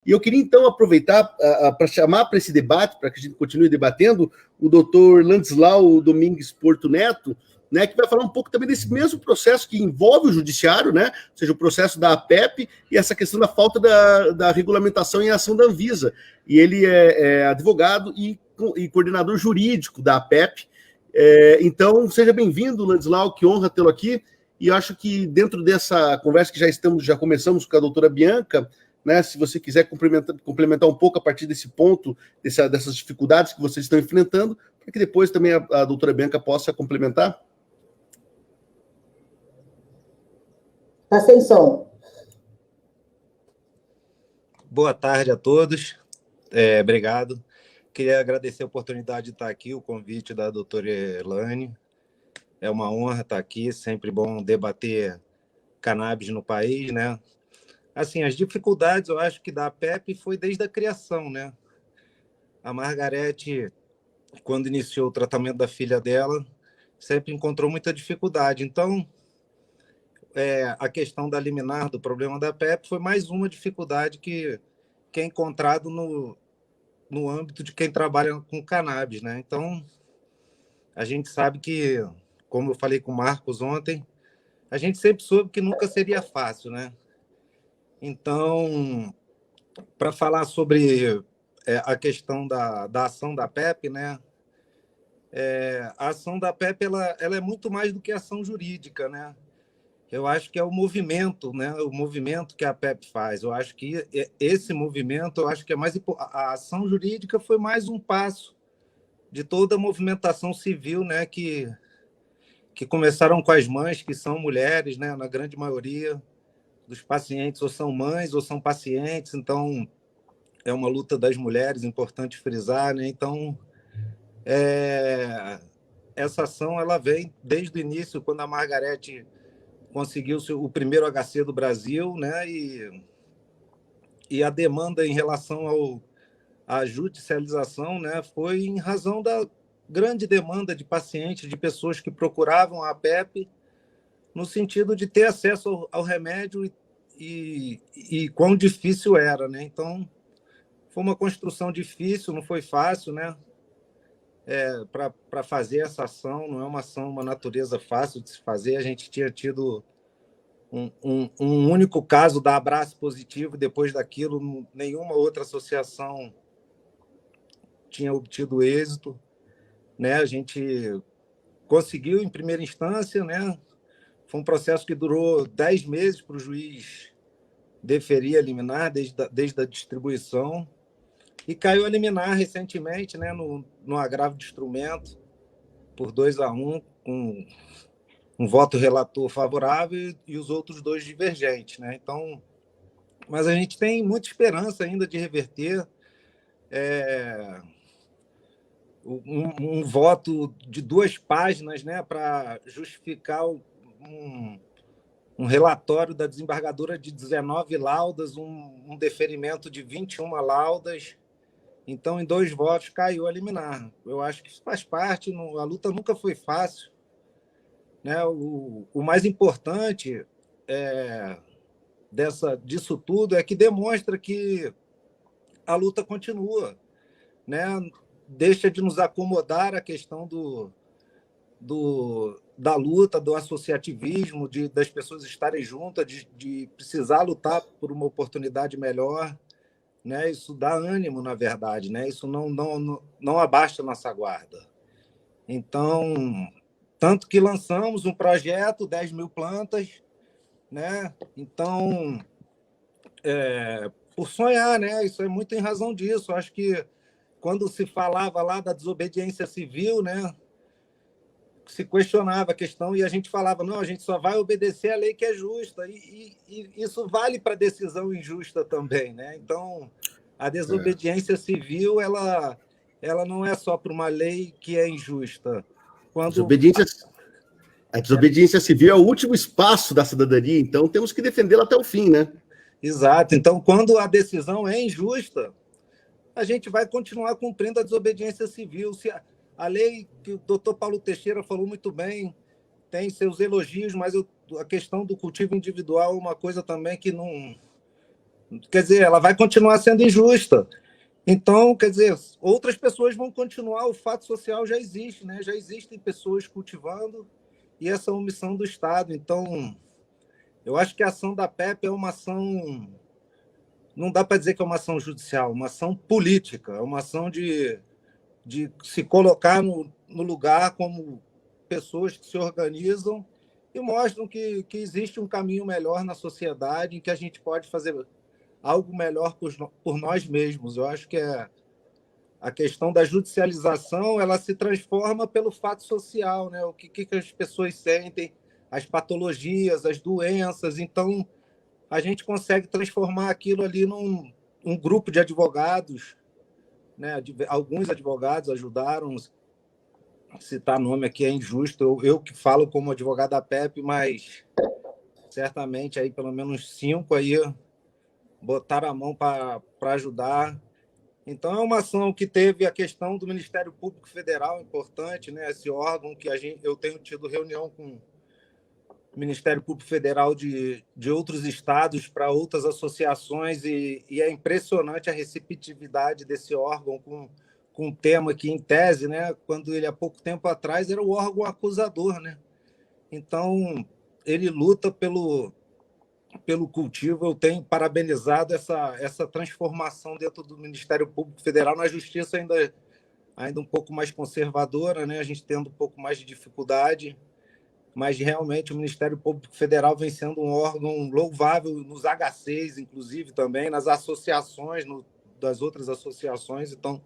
E eu queria, então, aproveitar para chamar para esse debate, para que a gente continue debatendo, o doutor Landislau Domingues Porto Neto, né, que vai falar um pouco também desse mesmo processo que envolve o judiciário, né, ou seja, o processo da APEP e essa questão da falta da regulamentação em ação da Anvisa. E ele é advogado e coordenador jurídico da APEP. Então, seja bem-vindo, Landislau, que honra tê-lo aqui. E eu acho que dentro dessa conversa que já começamos com a doutora Bianca, né, se você quiser complementar um pouco a partir desse ponto, dessas dificuldades que vocês estão enfrentando, para que depois também a doutora Bianca possa complementar. Está sem som. Boa tarde a todos. Obrigado. Queria agradecer a oportunidade de estar aqui, o convite da doutora Elaine. É uma honra estar aqui, sempre bom debater cannabis no país, né? Assim, as dificuldades, eu acho que da APEP foi desde a criação, né? A Margarete, quando iniciou o tratamento da filha dela, sempre encontrou muita dificuldade. Então, a questão da liminar, do problema da APEP, foi mais uma dificuldade que é encontrado no âmbito de quem trabalha com cannabis, né? Então, a gente sabe que, como eu falei com o Marcos ontem, a gente sempre soube que nunca seria fácil, né? Então, para falar sobre a questão da ação da APEP, né? A ação da APEP ela é muito mais do que ação jurídica, né? Eu acho que é o movimento, né? O movimento que a APEP faz. Eu acho que esse movimento, eu acho que é mais a ação jurídica foi mais um passo de toda a movimentação civil, né? Que começaram com as mães, que são mulheres, né? Na grande maioria dos pacientes ou são mães ou são pacientes. Então, é uma luta das mulheres, importante frisar, né? Então, essa ação ela vem desde o início, quando a Margarete conseguiu o primeiro HC do Brasil, né? E a demanda em relação à judicialização, né? Foi em razão da grande demanda de pacientes, de pessoas que procuravam a APEP no sentido de ter acesso ao remédio e quão difícil era, né? Então, foi uma construção difícil, não foi fácil, né? Para fazer essa ação, não é uma natureza fácil de se fazer. A gente tinha tido um único caso da Abraço positivo, depois daquilo, nenhuma outra associação tinha obtido êxito, né? A gente conseguiu em primeira instância, né? Foi um processo que durou 10 meses para o juiz deferir a liminar desde a distribuição, e caiu a liminar recentemente, né? No agravo de instrumento, por 2-1, com um voto relator favorável e os outros 2 divergentes, né? Então, mas a gente tem muita esperança ainda de reverter um voto de 2 páginas, né, para justificar um relatório da desembargadora de 19 laudas, um deferimento de 21 laudas. Então, em 2 votos, caiu a liminar. Eu acho que isso faz parte, a luta nunca foi fácil, né? O mais importante disso tudo é que demonstra que a luta continua, né? Deixa de nos acomodar a questão da luta, do associativismo, das pessoas estarem juntas, de precisar lutar por uma oportunidade melhor, né? Isso dá ânimo, na verdade, né? Isso não abaixa a nossa guarda. Então, tanto que lançamos um projeto, 10 mil plantas, né? Então, por sonhar, né? Isso é muito em razão disso. Acho que quando se falava lá da desobediência civil, né? Se questionava a questão e a gente falava, não, a gente só vai obedecer a lei que é justa, e isso vale para decisão injusta também, né? Então, a desobediência civil, ela não é só para uma lei que é injusta. A desobediência civil é o último espaço da cidadania, então temos que defendê-la até o fim, né? Exato. Então, quando a decisão é injusta, a gente vai continuar cumprindo a desobediência civil. Se a lei que o doutor Paulo Teixeira falou muito bem, tem seus elogios, mas a questão do cultivo individual é uma coisa também que Quer dizer, ela vai continuar sendo injusta. Então, quer dizer, outras pessoas vão continuar, o fato social já existe, né? Já existem pessoas cultivando e essa omissão do Estado. Então, eu acho que a ação da PEP é uma ação, não dá para dizer que é uma ação judicial, uma ação política, é uma ação de se colocar no lugar como pessoas que se organizam e mostram que existe um caminho melhor na sociedade, em que a gente pode fazer algo melhor por nós mesmos. Eu acho que a questão da judicialização, ela se transforma pelo fato social, né? O que as pessoas sentem, as patologias, as doenças. Então, a gente consegue transformar aquilo ali num grupo de advogados, né? Alguns advogados ajudaram, citar nome aqui é injusto, eu que falo como advogado da PEP, mas certamente aí pelo menos 5 aí botaram a mão para ajudar. Então é uma ação que teve a questão do Ministério Público Federal, importante, né? Esse órgão que eu tenho tido reunião com o Ministério Público Federal de outros estados para outras associações e é impressionante a receptividade desse órgão com um tema que, em tese, né, quando ele há pouco tempo atrás era o órgão acusador, né? Então, ele luta pelo cultivo. Eu tenho parabenizado essa transformação dentro do Ministério Público Federal. Na Justiça ainda um pouco mais conservadora, né? A gente tendo um pouco mais de dificuldade, mas realmente o Ministério Público Federal vem sendo um órgão louvável nos HCs, inclusive também, nas associações, das outras associações. Então,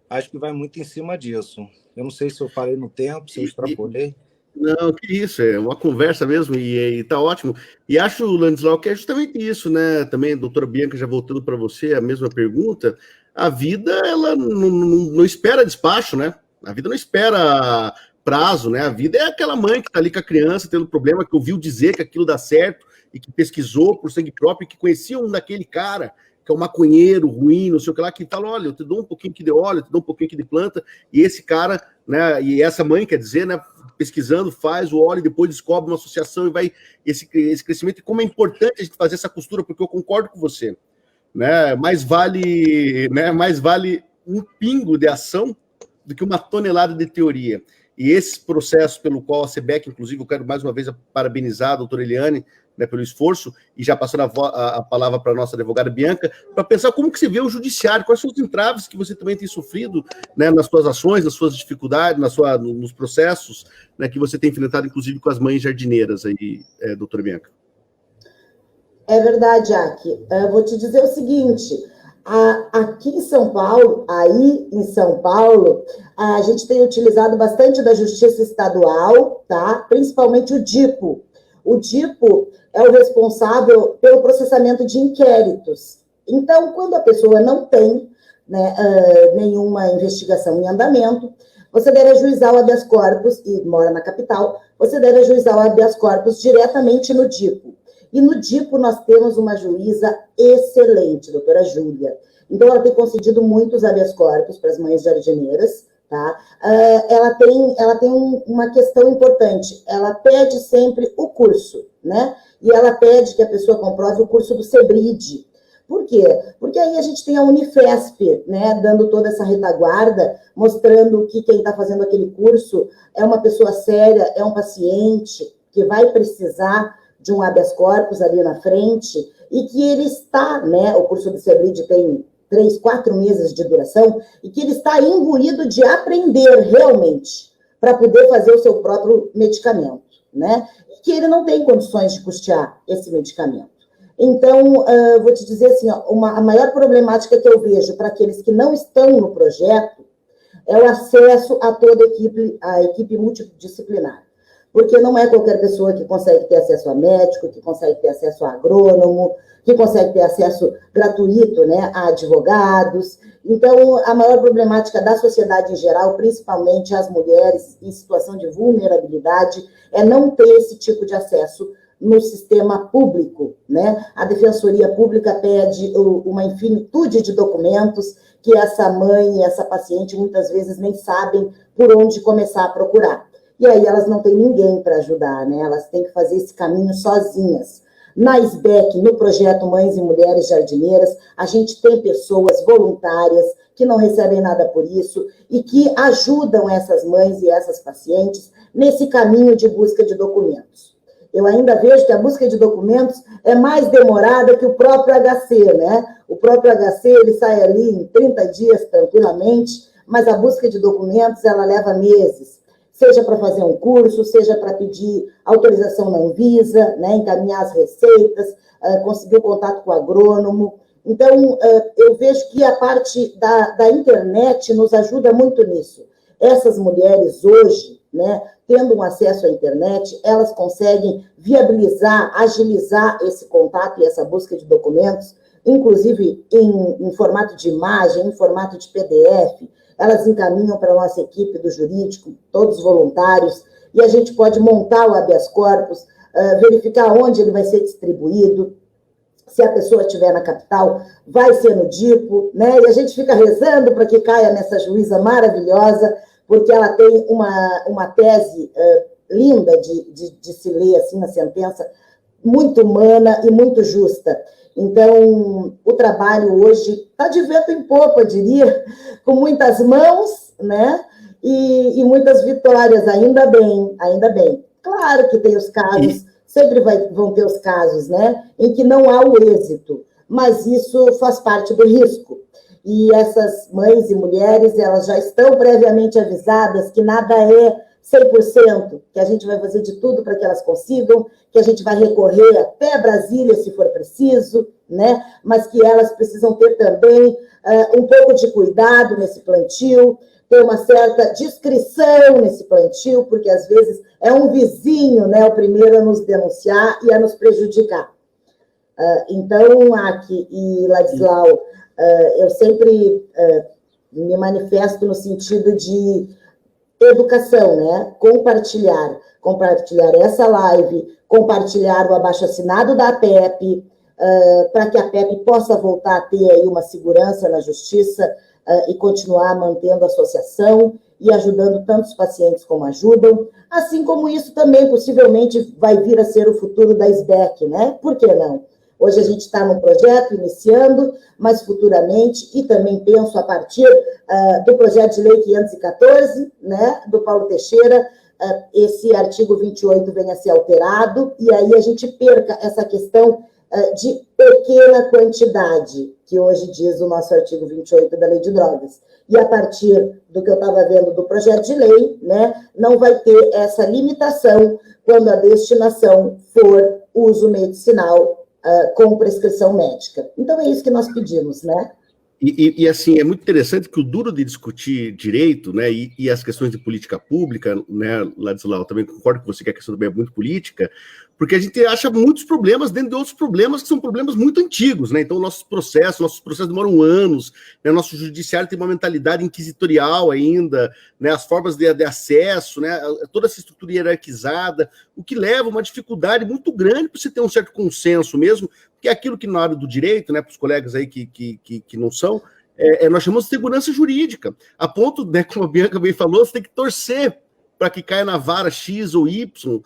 acho que vai muito em cima disso. Eu não sei se eu falei no tempo, se eu extrapolei. Não, que isso, é uma conversa mesmo e tá ótimo. E acho, Landislau, que é justamente isso, né? Também, doutora Bianca, já voltando para você, a mesma pergunta. A vida, ela não espera despacho, né? A vida não espera prazo, né? A vida é aquela mãe que tá ali com a criança tendo problema, que ouviu dizer que aquilo dá certo e que pesquisou por sangue próprio, que conhecia um daquele cara que é um maconheiro ruim, não sei o que lá, que fala, olha, eu te dou um pouquinho aqui de óleo, eu te dou um pouquinho aqui de planta, e esse cara, né, e essa mãe, quer dizer, né, pesquisando, faz o óleo e depois descobre uma associação e vai esse crescimento, e como é importante a gente fazer essa costura, porque eu concordo com você, né, mais vale um pingo de ação do que uma tonelada de teoria. E esse processo pelo qual a SEBEC, inclusive, eu quero mais uma vez parabenizar a doutora Eliane, né, pelo esforço, e já passando a palavra para a nossa advogada Bianca, para pensar como que você vê o judiciário, quais são os entraves que você também tem sofrido, né, nas suas ações, nas suas dificuldades, nos processos, né, que você tem enfrentado, inclusive, com as mães jardineiras aí, doutora Bianca. É verdade, Aki. Eu vou te dizer o seguinte, aqui em São Paulo, a gente tem utilizado bastante da Justiça Estadual, tá? Principalmente o DIPO. O DIPO é o responsável pelo processamento de inquéritos. Então, quando a pessoa não tem, né, nenhuma investigação em andamento, você deve ajuizar o habeas corpus, e mora na capital, você deve ajuizar o habeas corpus diretamente no DIPO. E no DIPO nós temos uma juíza excelente, doutora Júlia. Então, ela tem concedido muitos habeas corpus para as mães jardineiras, tá? Ela tem uma questão importante, ela pede sempre o curso, né? E ela pede que a pessoa comprove o curso do SEBRID. Por quê? Porque aí a gente tem a Unifesp, né, dando toda essa retaguarda, mostrando que quem está fazendo aquele curso é uma pessoa séria, é um paciente que vai precisar de um habeas corpus ali na frente, e que ele está, né, o curso do SEBRID tem 3, 4 meses de duração, e que ele está imbuído de aprender realmente, para poder fazer o seu próprio medicamento, né? E que ele não tem condições de custear esse medicamento. Então, vou te dizer assim, ó, a maior problemática que eu vejo para aqueles que não estão no projeto é o acesso a toda a equipe multidisciplinar. Porque não é qualquer pessoa que consegue ter acesso a médico, que consegue ter acesso a agrônomo, que consegue ter acesso gratuito, né, a advogados. Então, a maior problemática da sociedade em geral, principalmente as mulheres em situação de vulnerabilidade, é não ter esse tipo de acesso no sistema público, né? A Defensoria Pública pede uma infinitude de documentos que essa mãe e essa paciente muitas vezes nem sabem por onde começar a procurar. E aí elas não têm ninguém para ajudar, né? Elas têm que fazer esse caminho sozinhas. Na SBEC, no projeto Mães e Mulheres Jardineiras, a gente tem pessoas voluntárias que não recebem nada por isso e que ajudam essas mães e essas pacientes nesse caminho de busca de documentos. Eu ainda vejo que a busca de documentos é mais demorada que o próprio HC, né? O próprio HC, ele sai ali em 30 dias tranquilamente, mas a busca de documentos, ela leva meses, seja para fazer um curso, seja para pedir autorização na Anvisa, né? Encaminhar as receitas, conseguir o contato com o agrônomo. Então, eu vejo que a parte da internet nos ajuda muito nisso. Essas mulheres hoje, né, tendo um acesso à internet, elas conseguem viabilizar, agilizar esse contato e essa busca de documentos, inclusive em formato de imagem, em formato de PDF, elas encaminham para a nossa equipe do jurídico, todos voluntários, e a gente pode montar o habeas corpus, verificar onde ele vai ser distribuído. Se a pessoa estiver na capital, vai ser no DIPO, né? E a gente fica rezando para que caia nessa juíza maravilhosa, porque ela tem uma tese linda de se ler assim na sentença, muito humana e muito justa. Então, o trabalho hoje está de vento em popa, eu diria, com muitas mãos, né? E muitas vitórias, ainda bem, ainda bem. Claro que tem os casos, sempre vão ter os casos, né, em que não há o êxito, mas isso faz parte do risco. E essas mães e mulheres, elas já estão previamente avisadas que nada é 100%, que a gente vai fazer de tudo para que elas consigam, que a gente vai recorrer até Brasília, se for preciso, né? Mas que elas precisam ter também um pouco de cuidado nesse plantio, ter uma certa discrição nesse plantio, porque às vezes é um vizinho, né, o primeiro a nos denunciar e a nos prejudicar. Então, Aki e Ladislau, eu sempre me manifesto no sentido de educação, né? Compartilhar essa live, compartilhar o abaixo-assinado da APEP, para que a APEP possa voltar a ter aí uma segurança na justiça e continuar mantendo a associação e ajudando tantos pacientes como ajudam, assim como isso também possivelmente vai vir a ser o futuro da SBEC, né? Por que não? Hoje a gente está num projeto iniciando, mas futuramente, e também penso a partir do projeto de lei 514, né, do Paulo Teixeira, esse artigo 28 venha a ser alterado, e aí a gente perca essa questão de pequena quantidade, que hoje diz o nosso artigo 28 da Lei de Drogas. E a partir do que eu estava vendo do projeto de lei, né, não vai ter essa limitação quando a destinação for uso medicinal com prescrição médica. Então, é isso que nós pedimos, né? E assim, é muito interessante que o duro de discutir direito, né, e as questões de política pública, né, Ladislau, também concordo com você que a questão também é muito política, porque a gente acha muitos problemas dentro de outros problemas que são problemas muito antigos, né? Então, nossos processos demoram anos, né? Nosso judiciário tem uma mentalidade inquisitorial ainda, né? As formas de acesso, né? Toda essa estrutura hierarquizada, o que leva a uma dificuldade muito grande para você ter um certo consenso mesmo, que é aquilo que na área do direito, né, para os colegas aí que não são, nós chamamos de segurança jurídica, a ponto, né, como a Bianca bem falou, você tem que torcer para que caia na vara X ou Y.